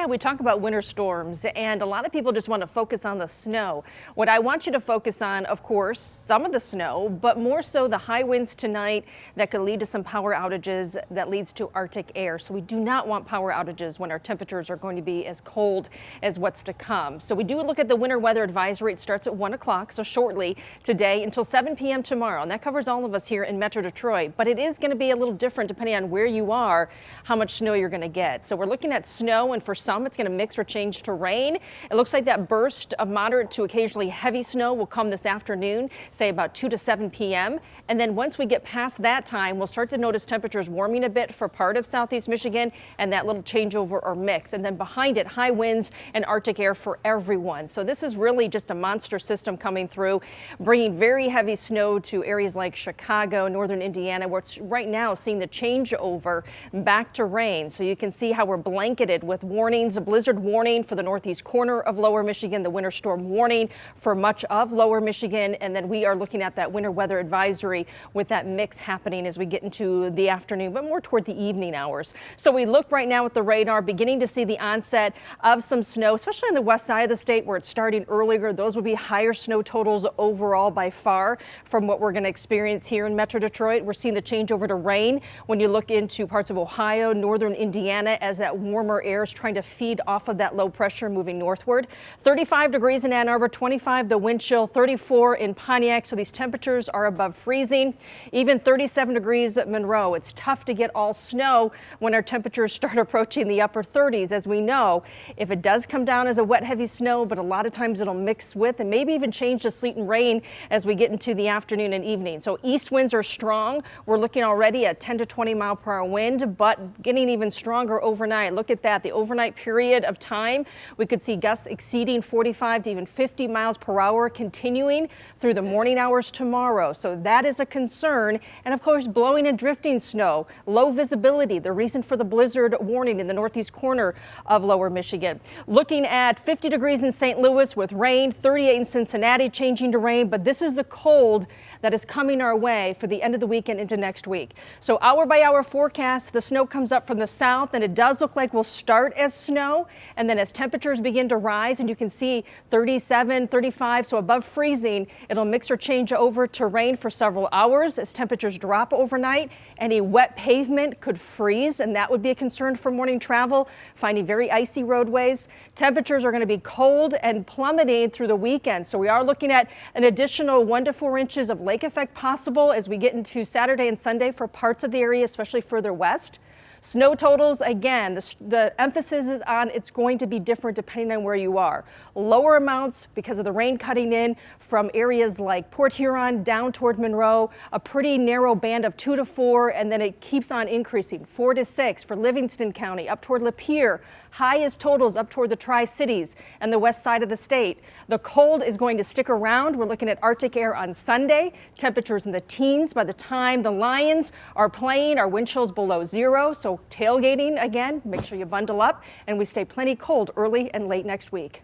Yeah, we talk about winter storms, and a lot of people just want to focus on the snow. What I want you to focus on, of course, some of the snow, but more so the high winds tonight that could lead to some power outages that leads to Arctic air. So we do not want power outages when our temperatures are going to be as cold as what's to come. So we do look at the winter weather advisory. It starts at 1 o'clock, so shortly today until 7 p.m. tomorrow. And that covers all of us here in Metro Detroit. But it is going to be a little different depending on where you are, how much snow you're going to get. So we're looking at snow, and for some it's going to mix or change to rain. It looks like that burst of moderate to occasionally heavy snow will come this afternoon, say about 2 to 7 p.m. And then once we get past that time, we'll start to notice temperatures warming a bit for part of southeast Michigan and that little changeover or mix. And then behind it, high winds and Arctic air for everyone. So this is really just a monster system coming through, bringing very heavy snow to areas like Chicago, northern Indiana, where it's right now seeing the changeover back to rain. So you can see how we're blanketed with warnings, a blizzard warning for the northeast corner of lower Michigan, the winter storm warning for much of lower Michigan, and then we are looking at that winter weather advisory with that mix happening as we get into the afternoon, but more toward the evening hours. So we look right now at the radar, beginning to see the onset of some snow, especially on the west side of the state where it's starting earlier. Those will be higher snow totals overall by far from what we're going to experience here in Metro Detroit. We're seeing the change over to rain when you look into parts of Ohio, northern Indiana, as that warmer air is trying to feed off of that low pressure moving northward. 35 degrees in Ann Arbor, 25 the wind chill, 34 in Pontiac. So these temperatures are above freezing, even 37 degrees at Monroe. It's tough to get all snow when our temperatures start approaching the upper 30s. As we know, if it does come down as a wet, heavy snow, but a lot of times it'll mix with and maybe even change to sleet and rain as we get into the afternoon and evening. So east winds are strong. We're looking already at 10 to 20 mile per hour wind, but getting even stronger overnight. Look at that. The overnight period of time, we could see gusts exceeding 45 to even 50 miles per hour continuing through the morning hours tomorrow. So that is a concern. And of course, blowing and drifting snow, low visibility, the reason for the blizzard warning in the northeast corner of lower Michigan. Looking at 50 degrees in St. Louis with rain, 38 in Cincinnati changing to rain, but this is the cold that is coming our way for the end of the weekend into next week. So hour by hour forecast, the snow comes up from the south, and it does look like we'll start as snow, and then as temperatures begin to rise, and you can see 37, 35, so above freezing, it'll mix or change over to rain for several hours as temperatures drop overnight. Any wet pavement could freeze, and that would be a concern for morning travel, finding very icy roadways. Temperatures are going to be cold and plummeting through the weekend, so we are looking at an additional 1 to 4 inches of lake effect possible as we get into Saturday and Sunday for parts of the area, especially further west. Snow totals, again, the emphasis is on it's going to be different depending on where you are. Lower amounts because of the rain cutting in from areas like Port Huron down toward Monroe, a pretty narrow band of 2 to 4, and then it keeps on increasing. 4 to 6 for Livingston County, up toward Lapeer. Highest totals up toward the Tri-Cities and the west side of the state. The cold is going to stick around. We're looking at Arctic air on Sunday. Temperatures in the teens by the time the Lions are playing. Our wind chills below 0. So tailgating, again, make sure you bundle up, and we stay plenty cold early and late next week.